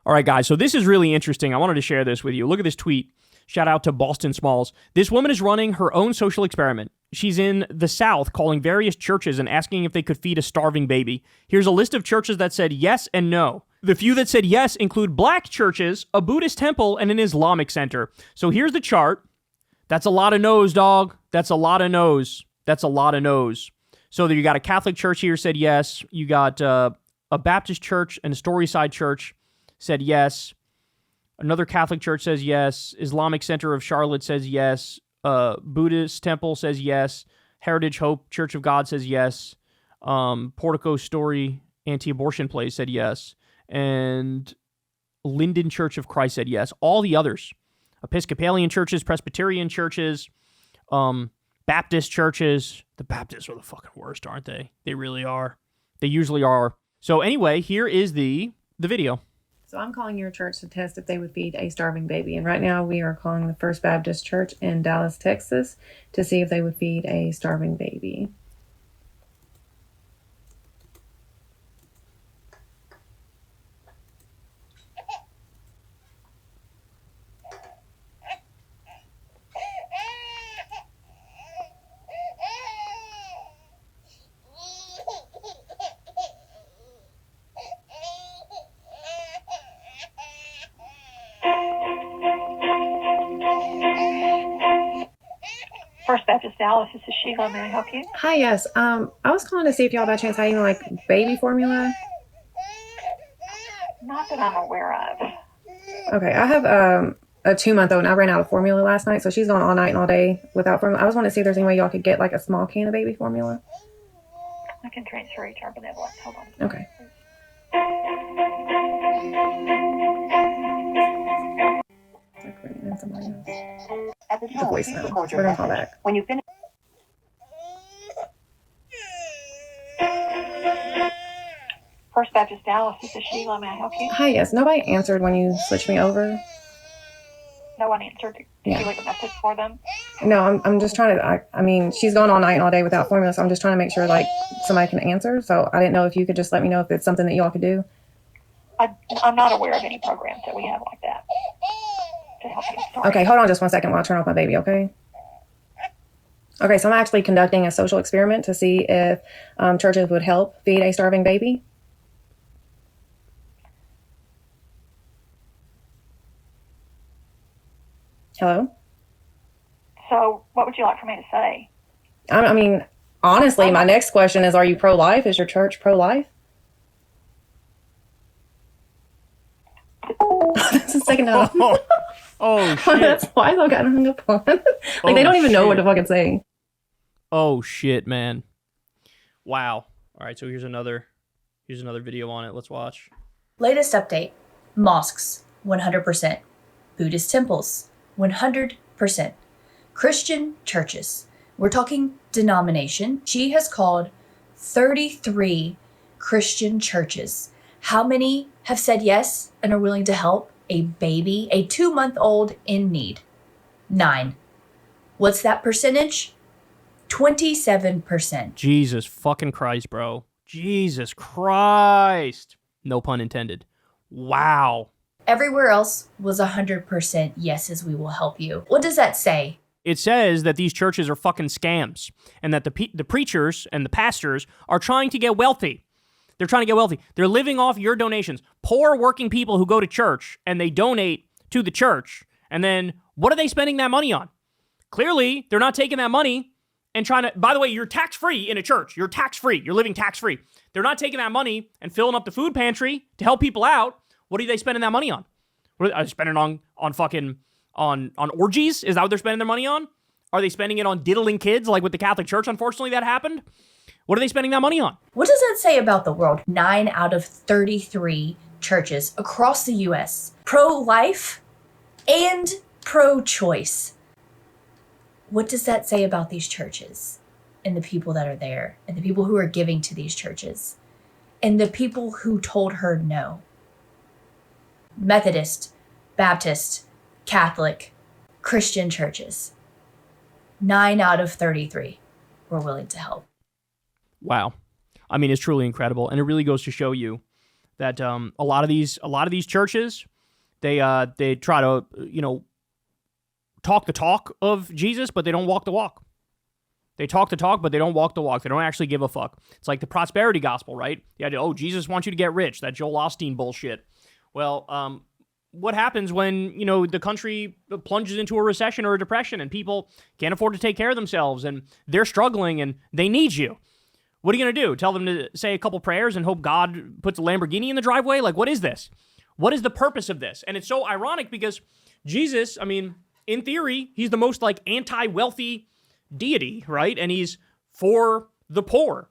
All right, guys, so this is really interesting. I wanted to share this with you. Look at this tweet. Shout out to Boston Smalls. This woman is running her own social experiment. She's in the South calling various churches and asking if they could feed a starving baby. Here's a list of churches that said yes and no. The few that said yes include black churches, a Buddhist temple, and an Islamic center. So here's the chart. That's a lot of no's, dog. That's a lot of no's. That's a lot of no's. So you got a Catholic church here said yes. You got a Baptist church and a Storyside church said yes. Another Catholic church says yes. Islamic Center of Charlotte says yes. Buddhist Temple says yes. Heritage Hope Church of God says yes. Portico Story Anti-Abortion Place said yes. And Linden Church of Christ said yes. All the others, Episcopalian churches, Presbyterian churches, Baptist churches. The Baptists are the fucking worst, aren't they? They really are. They usually are. So anyway, here is the video. So I'm calling your church to test if they would feed a starving baby. And right now we are calling the First Baptist Church in Dallas, Texas, to see if they would feed a starving baby. First Baptist Dallas, this is Sheila. May I help you? Hi, yes. I was calling to see if y'all by chance had any like baby formula. Not that I'm aware of. Okay, I have a 2-month-old and I ran out of formula last night, so she's gone all night and all day without formula. I was wanting to see if there's any way y'all could get like a small can of baby formula. I can transfer you to our benevolence. Hold on. Okay. Like ringing in somebody else. At the The tone, please voicemail. record your We're gonna call message. back. When you finish. First Baptist Dallas, this is Sheila. May I help you? Hi, yes. Nobody answered when you switched me over. No one answered. Did Yeah. you leave a message for them? No, I'm just trying to, I mean, she's gone all night and all day without formula, so I'm just trying to make sure, like, somebody can answer. So I didn't know if you could just let me know if it's something that y'all could do. I'm not aware of any programs that we have like that to help you. Sorry. Okay, hold on just 1 second while I turn off my baby, okay? Okay, so I'm actually conducting a social experiment to see if churches would help feed a starving baby. Hello? So, what would you like for me to say? I mean, honestly, my next question is, are you pro-life? Is your church pro-life? That's the second time. Oh, shit. That's why I got hung up on. They don't even know what to fucking say. Oh, shit, man. Wow. All right, so here's another video on it. Let's watch. Latest update. Mosques, 100%. Buddhist temples, 100%. Christian churches. We're talking denomination. She has called 33 Christian churches. How many have said yes and are willing to help a baby, a 2-month-old in need? 9. What's that percentage? 27%. Jesus fucking Christ, bro. Jesus Christ. No pun intended. Wow. Everywhere else was 100% yeses, we will help you. What does that say? It says that these churches are fucking scams and that the preachers and the pastors are trying to get wealthy. They're trying to get wealthy. They're living off your donations. Poor working people who go to church and they donate to the church. And then what are they spending that money on? Clearly, they're not taking that money and trying to, by the way, you're tax-free in a church. You're tax-free. You're living tax-free. They're not taking that money and filling up the food pantry to help people out. What are they spending that money on? What are they spending on fucking, on orgies? Is that what they're spending their money on? Are they spending it on diddling kids like with the Catholic Church? Unfortunately, that happened. What are they spending that money on? What does that say about the world? 9 out of 33 churches across the U.S. pro-life and pro-choice. What does that say about these churches and the people that are there and the people who are giving to these churches and the people who told her no? Methodist, Baptist, Catholic, Christian churches. 9 out of 33 were willing to help. Wow. I mean, it's truly incredible. And it really goes to show you that a lot of these churches, they try to, talk the talk of Jesus, but they don't walk the walk. They talk the talk, but they don't walk the walk. They don't actually give a fuck. It's like the prosperity gospel, right? The idea, Jesus wants you to get rich. That Joel Osteen bullshit. Well, what happens when, the country plunges into a recession or a depression and people can't afford to take care of themselves and they're struggling and they need you? What are you going to do? Tell them to say a couple prayers and hope God puts a Lamborghini in the driveway? Like, what is this? What is the purpose of this? And it's so ironic because Jesus, in theory, he's the most anti-wealthy deity, right? And he's for the poor.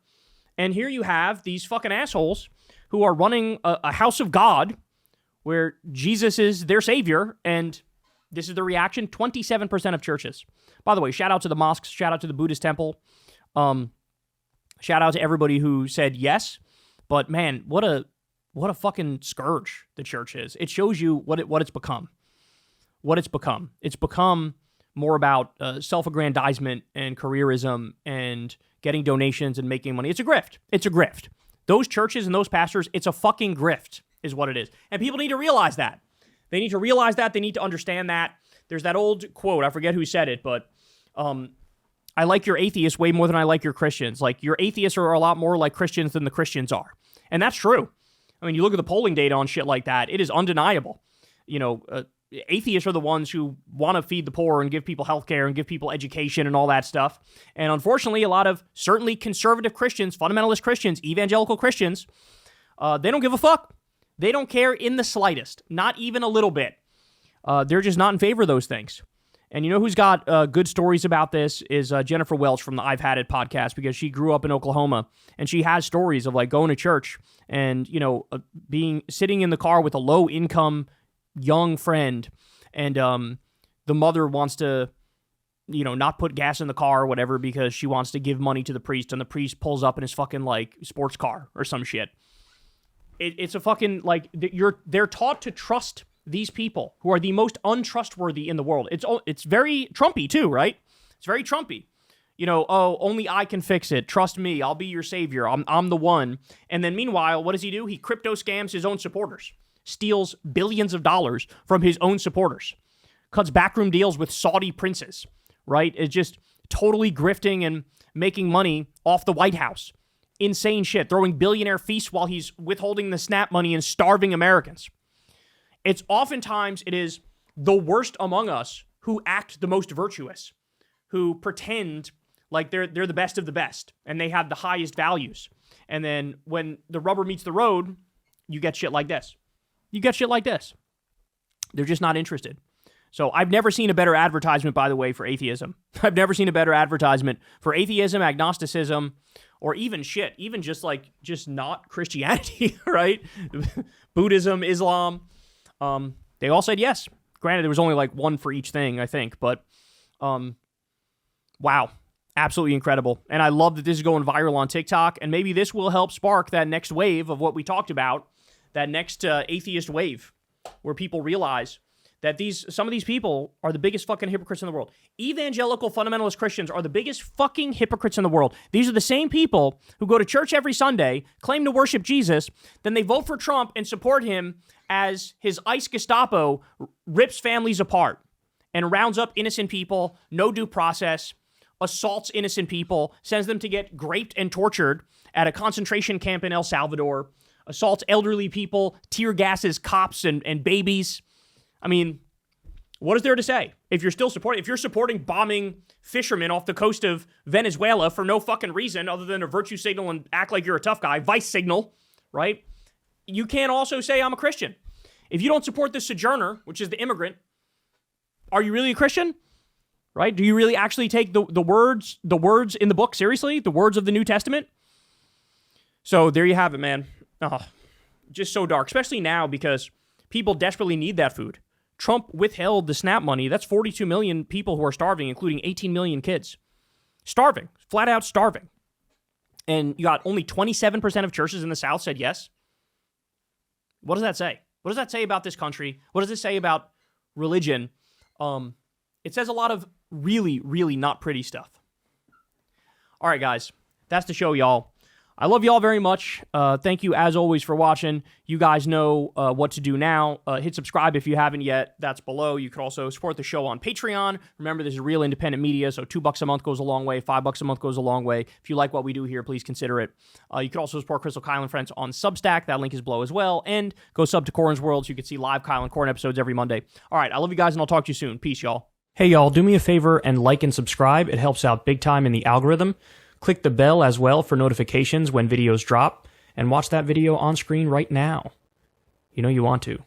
And here you have these fucking assholes who are running a house of God where Jesus is their savior, and this is the reaction. 27% of churches. By the way, shout out to the mosques, shout out to the Buddhist temple, shout out to everybody who said yes. But man, what a fucking scourge the church is. It shows you what it's become. What it's become. It's become more about self-aggrandizement and careerism and getting donations and making money. It's a grift. It's a grift. Those churches and those pastors, it's a fucking grift is what it is. And people need to realize that. They need to realize that. They need to understand that. There's that old quote. I forget who said it, but I like your atheists way more than I like your Christians. Like, your atheists are a lot more like Christians than the Christians are. And that's true. You look at the polling data on shit like that. It is undeniable. Atheists are the ones who want to feed the poor and give people healthcare and give people education and all that stuff. And unfortunately, a lot of certainly conservative Christians, fundamentalist Christians, evangelical Christians, they don't give a fuck. They don't care in the slightest, not even a little bit. They're just not in favor of those things. And you know who's got good stories about this is Jennifer Welch from the I've Had It podcast, because she grew up in Oklahoma and she has stories of going to church and, sitting in the car with a low income young friend, and the mother wants to, not put gas in the car or whatever because she wants to give money to the priest, and the priest pulls up in his fucking sports car or some shit. It's a fucking they're taught to trust these people who are the most untrustworthy in the world. It's very Trumpy too, right? It's very Trumpy. Only I can fix it. Trust me. I'll be your savior. I'm the one. And then meanwhile, what does he do? He crypto scams his own supporters. Steals billions of dollars from his own supporters, cuts backroom deals with Saudi princes, right? It's just totally grifting and making money off the White House. Insane shit, throwing billionaire feasts while he's withholding the SNAP money and starving Americans. It is the worst among us who act the most virtuous, who pretend like they're the best of the best and they have the highest values. And then when the rubber meets the road, you get shit like this. They're just not interested. So I've never seen a better advertisement, by the way, for atheism. I've never seen a better advertisement for atheism, agnosticism, or even just not Christianity, right? Buddhism, Islam. They all said yes. Granted, there was only one for each thing, I think, but wow. Absolutely incredible. And I love that this is going viral on TikTok, and maybe this will help spark that next wave of what we talked about, that next atheist wave, where people realize that some of these people are the biggest fucking hypocrites in the world. Evangelical fundamentalist Christians are the biggest fucking hypocrites in the world. These are the same people who go to church every Sunday, claim to worship Jesus, then they vote for Trump and support him as his ICE Gestapo rips families apart and rounds up innocent people, no due process, assaults innocent people, sends them to get raped and tortured at a concentration camp in El Salvador, assaults elderly people, tear gases cops and babies. What is there to say? If you're supporting bombing fishermen off the coast of Venezuela for no fucking reason other than a virtue signal and act like you're a tough guy, vice signal, right? You can't also say I'm a Christian. If you don't support the sojourner, which is the immigrant, are you really a Christian? Right? Do you really actually take the words in the book seriously? The words of the New Testament? So there you have it, man. Oh, just so dark, especially now because people desperately need that food. Trump withheld the SNAP money. That's 42 million people who are starving, including 18 million kids. Starving, flat out starving. And you got only 27% of churches in the South said yes. What does that say? What does that say about this country? What does it say about religion? It says a lot of really, really not pretty stuff. All right, guys, that's the show, y'all. I love y'all very much. Thank you, as always, for watching. You guys know what to do now. Hit subscribe if you haven't yet. That's below. You can also support the show on Patreon. Remember, this is real independent media, so $2 a month goes a long way. $5 a month goes a long way. If you like what we do here, please consider it. You can also support Crystal, Kyle, and Friends on Substack. That link is below as well. And go sub to Corin's World so you can see live Kyle and Corin episodes every Monday. All right, I love you guys, and I'll talk to you soon. Peace, y'all. Hey, y'all, do me a favor and like and subscribe. It helps out big time in the algorithm. Click the bell as well for notifications when videos drop, and watch that video on screen right now. You know you want to.